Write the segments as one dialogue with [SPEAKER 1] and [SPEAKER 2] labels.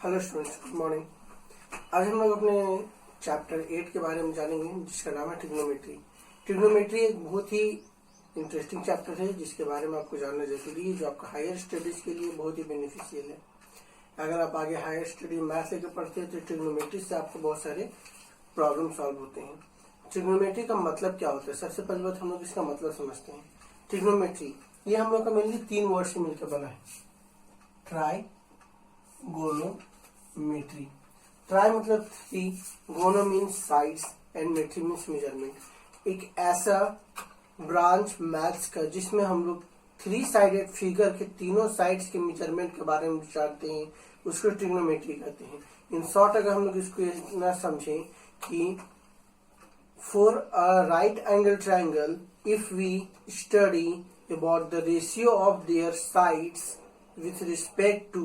[SPEAKER 1] Hello students, good morning. आज हम लोग अपने चैप्टर 8 के बारे में जानेंगे, जिसका नाम है ट्रिग्नोमेट्री। ट्रिग्नोमेट्री एक बहुत ही इंटरेस्टिंग चैप्टर है जिसके बारे में आपको जानना जरूरी है, जो आपका हायर स्टडीज के लिए बहुत ही बेनिफिशियल है। अगर आप आगे हायर स्टडी मैथ लेकर पढ़ते हैं तो ट्रिग्नोमेट्री से आपको बहुत सारे प्रॉब्लम सॉल्व होते हैं। ट्रिग्नोमेट्री का मतलब क्या होता है? सबसे पहले बात हम लोग इसका मतलब समझते हैं। ट्रिग्नोमेट्री ये हम लोग का मेनली 3 वर्ड से मिलकर बना है। ट्राइगोनोमेट्री। ट्राई मतलब 3, gono means sides and metry means measurement. एक ऐसा ब्रांच मैथ्स का जिसमें हम लोग 3 साइडेड फिगर के तीनों साइड्स के मेजरमेंट के बारे में विचारते हैं, उसको ट्रिग्नोमेट्री कहते हैं। इन शॉर्ट अगर हम लोग इसको इतना समझें कि for a right angle triangle if we study about the ratio of their sides with respect to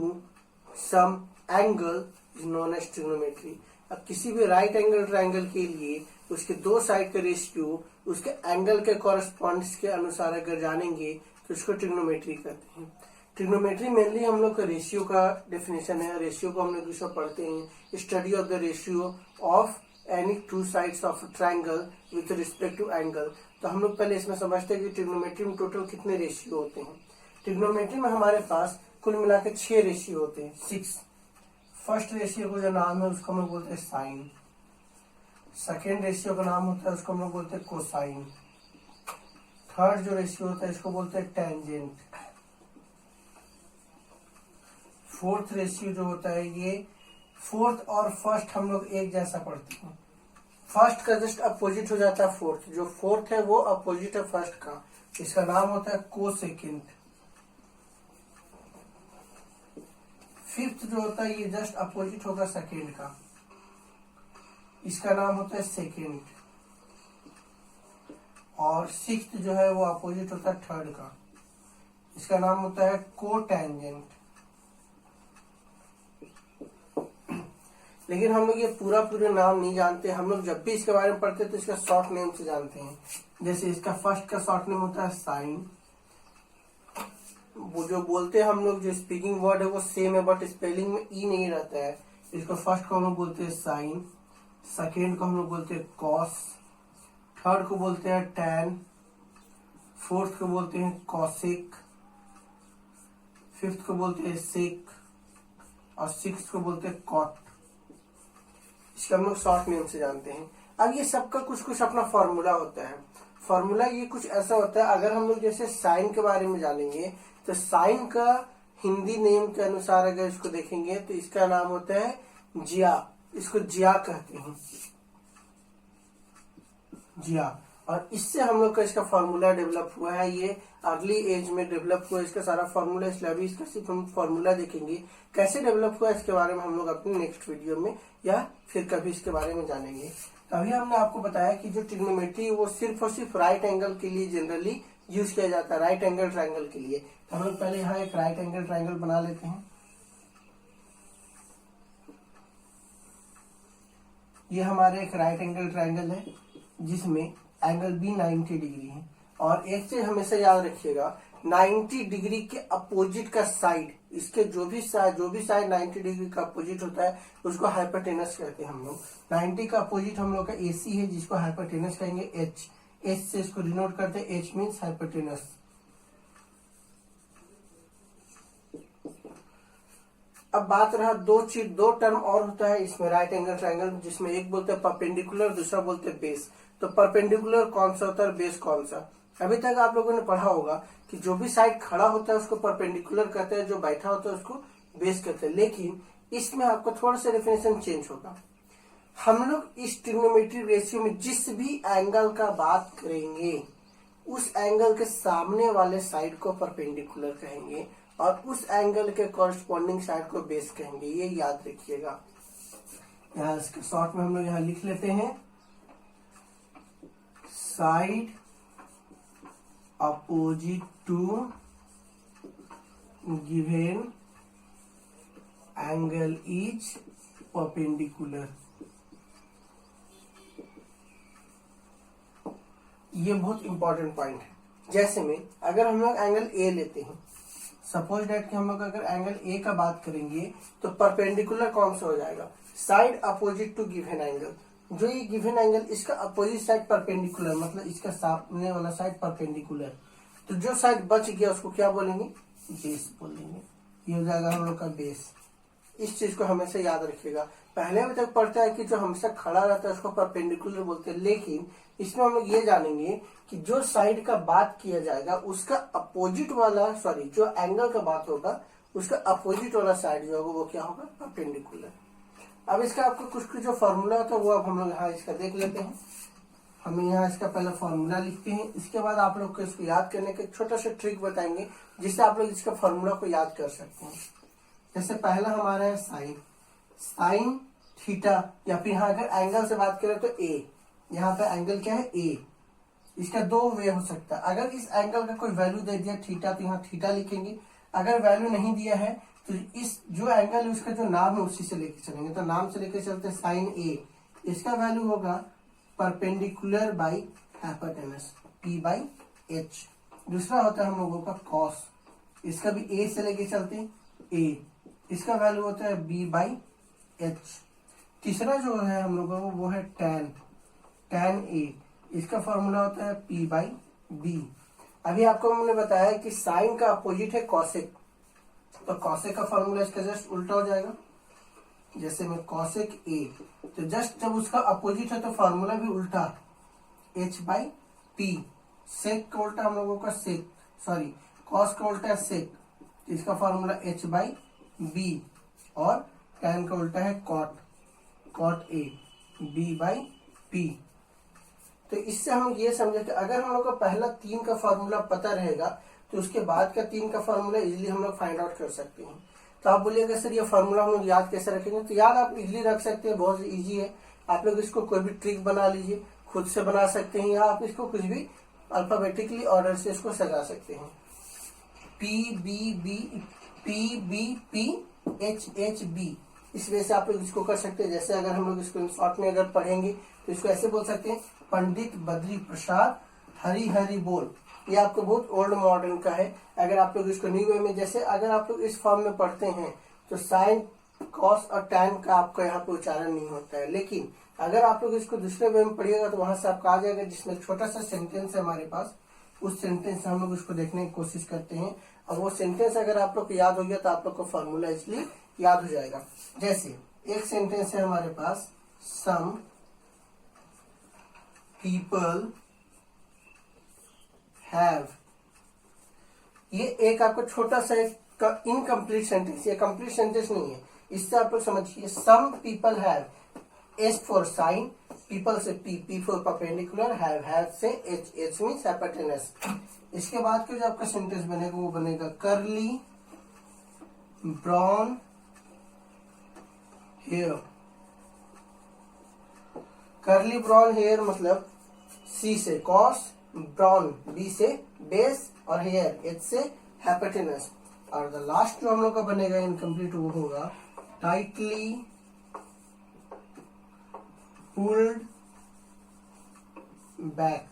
[SPEAKER 1] some angle is known as trigonometry। अब किसी भी राइट एंगल ट्राइंगल के लिए उसके 2 साइड का रेशियो उसके एंगल के कॉरेस्पॉन्ड्स के अनुसार अगर जानेंगे तो उसको ट्रिग्नोमेट्री कहते हैं। ट्रिग्नोमेट्री मेनली हम लोग का रेशियो का डेफिनेशन है। रेशियो को हम लोग इसको पढ़ते हैं, study of the ratio of any 2 sides of triangle with respect to angle. तो हम लोग पहले इसमें समझते हैं कि ट्रिग्नोमेट्री में टोटल कितने रेशियो होते हैं। ट्रिग्नोमेट्री में हमारे पास कुल मिलाकर 6 रेशियो होते हैं, 6। फर्स्ट रेशियो को जो नाम है उसको हम लोग बोलते हैं साइन। सेकेंड रेशियो का नाम होता है उसको हम लोग बोलते हैं कोसाइन। थर्ड जो रेशियो होता है इसको बोलते हैं टेंजेंट। फोर्थ रेशियो जो होता है ये फोर्थ और फर्स्ट हम लोग एक जैसा पढ़ते हैं। फर्स्ट का जस्ट अपोजिट हो जाता है फोर्थ। जो फोर्थ है वो अपोजिट है फर्स्ट का, इसका नाम होता है कोसेकेंट। फिफ्थ जो होता है ये जस्ट अपोजिट होगा सेकेंड का, इसका नाम होता है सेकेंड। और सिक्स्थ जो है वो अपोजिट होता है थर्ड का, इसका नाम होता है कोटेंजेंट। लेकिन हम लोग ये पूरे नाम नहीं जानते। हम लोग जब भी इसके बारे में पढ़ते हैं तो इसका शॉर्ट नेम से जानते हैं। जैसे इसका फर्स्ट का शॉर्ट नेम होता है साइन। वो जो बोलते हैं हम लोग, जो स्पीकिंग वर्ड है वो सेम है बट स्पेलिंग में ई नहीं रहता है। इसको फर्स्ट को हम लोग बोलते हैं साइन, सेकेंड को हम लोग बोलते हैं कॉस, थर्ड को बोलते हैं टैन, फोर्थ को बोलते हैं कॉसेक, फिफ्थ को बोलते हैं सेक और सिक्स्थ को बोलते हैं कॉट। इसका हम लोग शॉर्ट नेम से जानते हैं। अब ये सबका कुछ अपना फॉर्मूला होता है। फॉर्मूला ये कुछ ऐसा होता है, अगर हम लोग जैसे साइन के बारे में जानेंगे तो साइन का हिंदी नेम के अनुसार अगर इसको देखेंगे तो इसका नाम होता है जिया। इसको जिया कहते हैं, जिया। और इससे हम लोग का इसका फॉर्मूला डेवलप हुआ है। ये अर्ली एज में डेवलप हुआ इसका सारा फॉर्मूला, इसलिए अभी इसका सिर्फ हम फॉर्मूला देखेंगे। कैसे डेवलप हुआ इसके बारे में हम लोग अपने नेक्स्ट वीडियो में या फिर कभी इसके बारे में जानेंगे। अभी हमने आपको बताया कि जो ट्रिग्नोमेट्री वो सिर्फ और सिर्फ राइट एंगल के लिए जनरली यूज किया जाता है, राइट एंगल ट्राइंगल के लिए। तो हम लोग पहले यहाँ एक राइट एंगल ट्राइंगल बना लेते हैं। ये हमारे एक राइट एंगल ट्राइंगल है जिसमें एंगल बी 90 डिग्री है। और एक चीज हमेशा याद रखिएगा, 90 डिग्री के अपोजिट का साइड, इसके जो भी साइड 90 डिग्री का अपोजिट होता है उसको हाइपोटेनस कहते हैं हम लोग। 90 का अपोजिट हम लोग का एसी है जिसको हाइपोटेनस कहेंगे। एच से इसको डिनोट करते हैं, एच मीन्स हाइपोटेनस। अब बात रहा दो टर्म और होता है इसमें राइट एंगल ट्राइंगल, जिसमें एक बोलते हैं परपेंडिकुलर, दूसरा बोलते हैं बेस। तो परपेंडिकुलर कौन सा होता है, बेस कौन सा? अभी तक आप लोगों ने पढ़ा होगा कि जो भी साइड खड़ा होता है उसको परपेंडिकुलर कहते हैं, जो बैठा होता है उसको बेस कहते हैं। लेकिन इसमें आपको थोड़ा सा डेफिनेशन चेंज होगा। हम लोग इस ट्रिग्नोमेट्री रेशियो में जिस भी एंगल का बात करेंगे उस एंगल के सामने वाले साइड को परपेंडिकुलर कहेंगे और उस एंगल के कॉरेस्पॉन्डिंग साइड को बेस कहेंगे। ये याद रखिएगा। यहाँ इसके शॉर्ट में हम लोग यहाँ लिख लेते हैं, side opposite to given angle is perpendicular. ये बहुत इंपॉर्टेंट पॉइंट है। जैसे में अगर हम लोग एंगल ए लेते हैं सपोज डेट कि हम लोग अगर एंगल ए का बात करेंगे तो परपेंडिकुलर कौन सा हो जाएगा, side opposite to given angle. जो ये गिवन एंगल इसका अपोजिट साइड परपेंडिकुलर, मतलब इसका सामने वाला साइड परपेंडिकुलर, तो जो साइड बच गया उसको क्या बोलेंगे, बेस बोलेंगे। ये हो जाएगा हम लोग का बेस। इस चीज को हमेशा याद रखिएगा। पहले अभी तक पढ़ता है कि जो हमेशा खड़ा रहता है उसको परपेंडिकुलर बोलते हैं, लेकिन इसमें हम लोग ये जानेंगे कि जो साइड का बात किया जाएगा उसका अपोजिट वाला, सॉरी जो एंगल का बात होगा उसका अपोजिट वाला साइड जो होगा वो क्या होगा, परपेंडिकुलर। अब इसका आपको कुछ जो फॉर्मूला होता है वो अब हम लोग यहाँ इसका देख लेते हैं। हम यहाँ इसका पहले फॉर्मूला लिखते हैं, इसके बाद आप लोग को इसको याद करने का छोटा सा ट्रिक बताएंगे जिससे आप लोग इसका फॉर्मूला को याद कर सकते हैं। जैसे पहला हमारा है साइन, साइन थीटा, या फिर यहाँ अगर एंगल से बात करें तो ए, यहाँ पे एंगल क्या है ए। इसका दो वे हो सकता है, अगर इस एंगल का कोई वैल्यू दे दिया थीटा तो यहाँ थीटा लिखेंगे, अगर वैल्यू नहीं दिया है तो इस जो एंगल है उसका जो नाम है उसी से लेके चलेंगे। तो नाम से लेके चलते हैं साइन ए, इसका वैल्यू होगा perpendicular by hypotenuse P by H. दूसरा होता है हम लोगों का कॉस, इसका भी ए से लेके चलते हैं ए, इसका वैल्यू होता है बी बाई एच। तीसरा जो है हम लोगों को वो है टैन, टैन ए, इसका फॉर्मूला होता है पी बाई बी। अभी आपको हमने बताया कि साइन का अपोजिट है कॉसेक, तो कॉसेक का फॉर्मूला इसका जस्ट उल्टा हो जाएगा। जैसे में कॉसेक ए, तो जस्ट जब उसका अपोजिट है तो फॉर्मूला भी उल्टा, एच बाई पी। सेक का उल्टा हम लोगों का सेक, सॉरी कॉस का उल्टा है सेक, इसका फॉर्मूला एच बाई बी। और टैन का उल्टा है cot, cot A, B by P. तो इससे हम ये समझे कि अगर हम लोग को पहला 3 का फॉर्मूला पता रहेगा तो उसके बाद का 3 का फॉर्मूला इजीली हम लोग फाइंड आउट कर सकते हैं। तो आप बोलिएगा सर ये फॉर्मूला हम लोग याद कैसे रखेंगे, तो याद आप इजीली रख सकते हैं, बहुत इजी है। आप लोग इसको कोई भी ट्रिक बना लीजिए, खुद से बना सकते हैं, या आप इसको कुछ भी अल्फाबेटिकली ऑर्डर से इसको सजा सकते हैं। P B B, P B P, H H B, इस वजह से आप लोग इसको कर सकते हैं। जैसे अगर हम लोग इसको शॉर्ट में अगर पढ़ेंगे तो इसको ऐसे बोल सकते हैं, पंडित बद्री प्रसाद हरी हरी बोल। ये आपको बहुत ओल्ड मॉडर्न का है। अगर आप लोग इसको न्यू वे में, जैसे अगर आप लोग इस फॉर्म में पढ़ते हैं तो साइन कॉस और टैन का आपका यहाँ पे उच्चारण नहीं होता है, लेकिन अगर आप लोग इसको दूसरे वे में पढ़िएगा तो वहां से आपका आ जाएगा, जिसमें छोटा सा सेंटेंस है हमारे पास, उस सेंटेंस से हम लोग उसको देखने की कोशिश करते हैं। और वो सेंटेंस अगर आप लोग को याद हो गया तो आप लोग को फॉर्मूला इसलिए याद हो जाएगा। जैसे एक सेंटेंस है हमारे पास, सम पीपल हैव, ये एक आपको छोटा सा एक इनकम्प्लीट सेंटेंस, ये कंप्लीट सेंटेंस नहीं है, इससे आप लोग समझिए। Some people have, s for sine, people से p, p for perpendicular, have से एच, एच मीन्स हाइपोटेनस। इसके बाद का जो आपका सेंटेंस बनेगा वो बनेगा curly brown hair. Curly brown hair मतलब सी से कॉस, ब्राउन बी से बेस, और हेयर एच से हाइपोटेनस। और द लास्ट जो हम लोग का बनेगा इनकम्प्लीट वो होगा टाइटली पुल्ड बैक।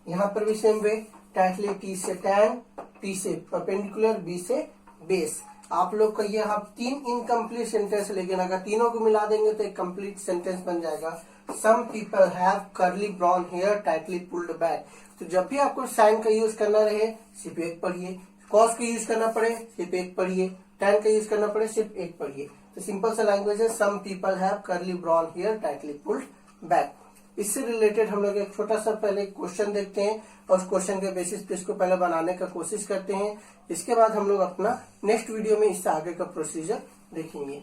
[SPEAKER 1] यहां पर भी सेम वे, टाइटली टी से टैन, टी से परपेंडिकुलर, बी से बेस। आप लोग का ये यहाँ 3 इनकम्प्लीट सेंटेंस, लेकिन अगर तीनों को मिला देंगे तो एक कंप्लीट सेंटेंस बन जाएगा। Some people have curly brown hair tightly pulled back. तो जब भी आपको साइन का यूज करना रहे सिर्फ एक पढ़िए, कॉस का यूज करना पड़े सिर्फ एक पढ़िए, टैन का यूज करना पड़े सिर्फ एक पढ़िए। तो सिंपल सा लैंग्वेज है, some people have curly brown hair tightly pulled back. इससे रिलेटेड हम लोग एक छोटा सा पहले क्वेश्चन देखते हैं और उस क्वेश्चन के बेसिस पे इसको पहले बनाने का कोशिश करते हैं। इसके बाद हम लोग अपना नेक्स्ट वीडियो में इससे आगे का प्रोसीजर देखेंगे।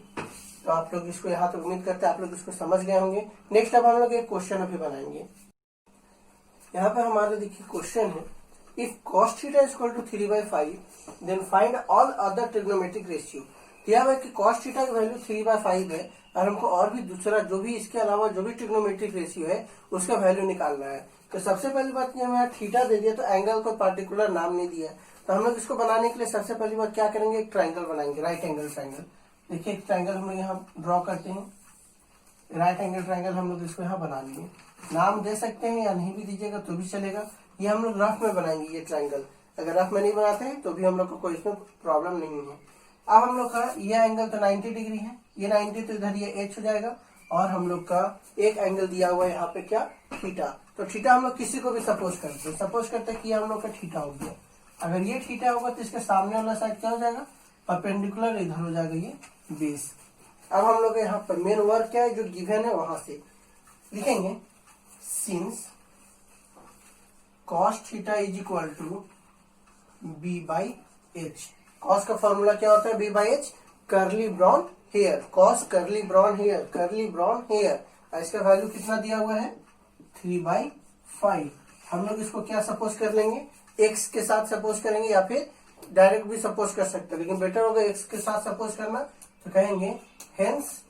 [SPEAKER 1] तो आप लोग इसको यहाँ तक उम्मीद करते हैं आप लोग इसको समझ गए होंगे। नेक्स्ट अब हम लोग एक क्वेश्चन अभी बनाएंगे। यहाँ पे हमारा देखिए क्वेश्चन है, if cos theta is equal to 3/5 then find all other trigonometric ratio. दिया हुआ है कि cos थीटा की वैल्यू 3/5 है और हमको और भी दूसरा जो भी इसके अलावा जो भी ट्रिग्नोमेट्रिक रेशियो है उसका वैल्यू निकालना है। तो सबसे पहली बात ये हमें थीटा दे दिया तो एंगल को पार्टिकुलर नाम नहीं दिया, तो हम लोग इसको बनाने के लिए सबसे पहली बात क्या करेंगे, एक ट्राइंगल बनाएंगे, राइट एंगल ट्राइंगल। देखिए एक ट्राइंगल हम लोग यहाँ ड्रॉ करते हैं, राइट एंगल ट्राइंगल हम लोग इसको यहाँ बना लिए। नाम दे सकते हैं या नहीं भी दीजिएगा तो भी चलेगा। ये हम लोग रफ में बनाएंगे ये ट्राइंगल। अगर रफ में नहीं बनाते हैं तो भी हम लोग को कोई इसमें प्रॉब्लम नहीं है। अब हम लोग का ये एंगल तो 90 डिग्री है, ये 90 तो इधर ये h हो जाएगा, और हम लोग का एक एंगल दिया हुआ है यहाँ पे क्या, थीटा। तो थीटा हम लोग किसी को भी सपोज करते हैं, सपोज करते हैं कि हम लोग का थीटा हो गया। अगर ये थीटा होगा तो इसके सामने वाला साइड क्या हो जाएगा, परपेंडिकुलर, इधर हो जाएगा ये बेस। अब हम लोग यहाँ पर मेन वर्क क्या है जो गिवन है वहां से लिखेंगे, since cos theta is equal to b by H. Cos का फॉर्मूला क्या होता है, b by H, curly brown hair, cos curly brown hair, curly brown hair. इसका वैल्यू कितना दिया हुआ है, 3/5। हम लोग इसको क्या सपोज कर लेंगे, x के साथ सपोज करेंगे, या फिर डायरेक्ट भी सपोज कर सकते हैं, लेकिन बेटर होगा x के साथ सपोज करना। तो कहेंगे hence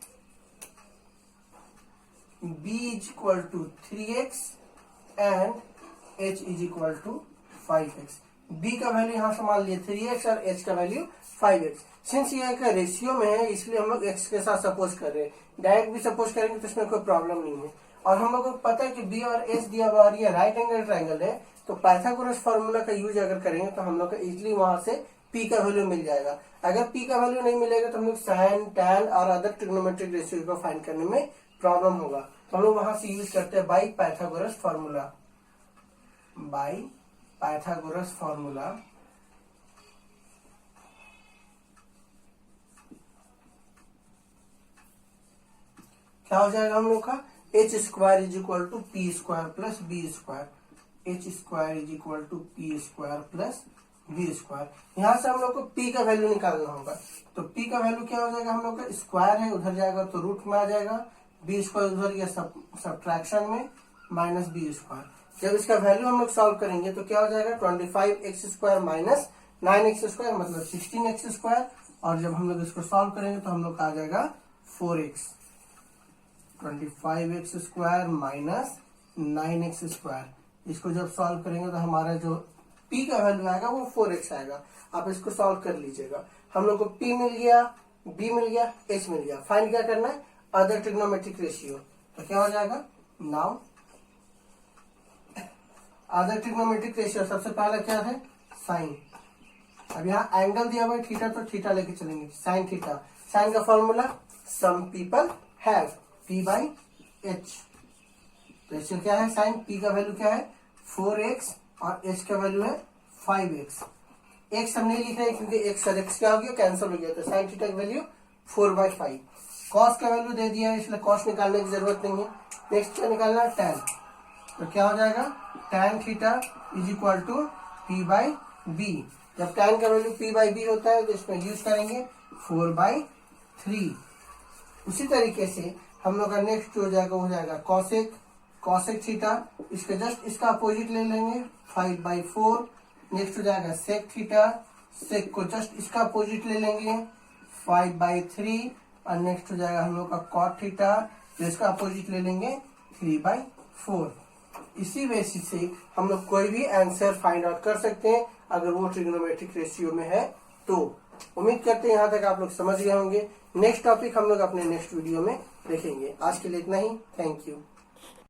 [SPEAKER 1] b is equal to 3x and h is equal to 5x। b का वैल्यू यहाँ से मान लिए 3x और h का वैल्यू 5x। सिंस ये एक रेशियो में है इसलिए हम लोग x के साथ सपोज कर रहे हैं, डायरेक्ट भी सपोज करेंगे तो इसमें कोई प्रॉब्लम नहीं है। और हम लोगों को पता है कि b और h दिया हुआ और ये राइट एंगल ट्रायंगल है, तो पाइथागोरस फार्मूला का यूज अगर करेंगे तो हम लोग को इजिली वहां से p का वैल्यू मिल जाएगा। अगर p का वैल्यू नहीं मिलेगा तो हम लोग साइन, टैन और अदर ट्रिग्नोमेट्रिक रेशियो को फाइंड करने में प्रॉब्लम होगा। तो हम लोग वहां से यूज करते हैं by Pythagoras formula, by Pythagoras formula. क्या हो जाएगा हम लोग का, H square is equal to P square plus B square, H square is equal to P square plus B square. यहां से हम लोग को p का वैल्यू निकालना होगा, तो p का वैल्यू क्या हो जाएगा, हम लोग का स्क्वायर है उधर जाएगा तो रूट में आ जाएगा, बी स्क्वायर उधर या सब्ट्रैक्शन में माइनस बी स्क्वायर। जब इसका वैल्यू हम लोग सॉल्व करेंगे तो क्या हो जाएगा, 25x square minus 9x square मतलब 16x स्क्वायर, और जब हम लोग इसको सॉल्व करेंगे तो हम लोग का आ जाएगा 4x, 25x square minus 9x square. इसको जब सॉल्व करेंगे तो हमारा जो p का वैल्यू आएगा वो 4x आएगा। आप इसको सॉल्व कर लीजिएगा। हम लोग को p मिल गया, b मिल गया, h मिल गया। फाइंड क्या करना है, अदर ट्रिग्नोमेट्रिक रेशियो। तो क्या हो जाएगा, नाउ अदर ट्रिग्नोमेट्रिक रेशियो सबसे पहला क्या है, साइन। अब यहाँ एंगल दिया हुआ है थीटा, तो थीटा लेके चलेंगे, साइन थीटा। साइन का formula some people have, p by H. तो इससे क्या है, साइन p का वैल्यू क्या है 4x और h का वैल्यू है 5x। x हम नहीं लिख रहे क्योंकि x और x क्या हो गया, कैंसिल हो गया, तो साइन थीटा की वैल्यू 4/5। कॉस का वैल्यू दे दिया है इसलिए कॉस निकालने की जरूरत नहीं है। नेक्स्ट क्या निकालना है, टैन। तो क्या हो जाएगा, tan theta is equal to p by B. जब टैन का वैल्यू p बाई बी होता है तो इसमें यूज करेंगे 4/3। उसी तरीके से हम लोग का नेक्स्ट हो जाएगा, हो जाएगा कॉसेक, कॉसेक थीटा, इसके जस्ट इसका अपोजिट ले लेंगे 5/4। नेक्स्ट हो जाएगा सेक थीटा, सेक को जस्ट इसका अपोजिट ले लेंगे 5/3। और नेक्स्ट हो जाएगा हम लोग का कॉट थीटा, जिसका अपोजिट ले लेंगे 3/4। इसी बेसिस से हम लोग कोई भी आंसर फाइंड आउट कर सकते हैं अगर वो ट्रिग्नोमेट्रिक रेशियो में है तो। उम्मीद करते हैं यहाँ तक आप लोग समझ गए होंगे। नेक्स्ट टॉपिक हम लोग अपने नेक्स्ट वीडियो में देखेंगे। आज के लिए इतना ही, थैंक यू।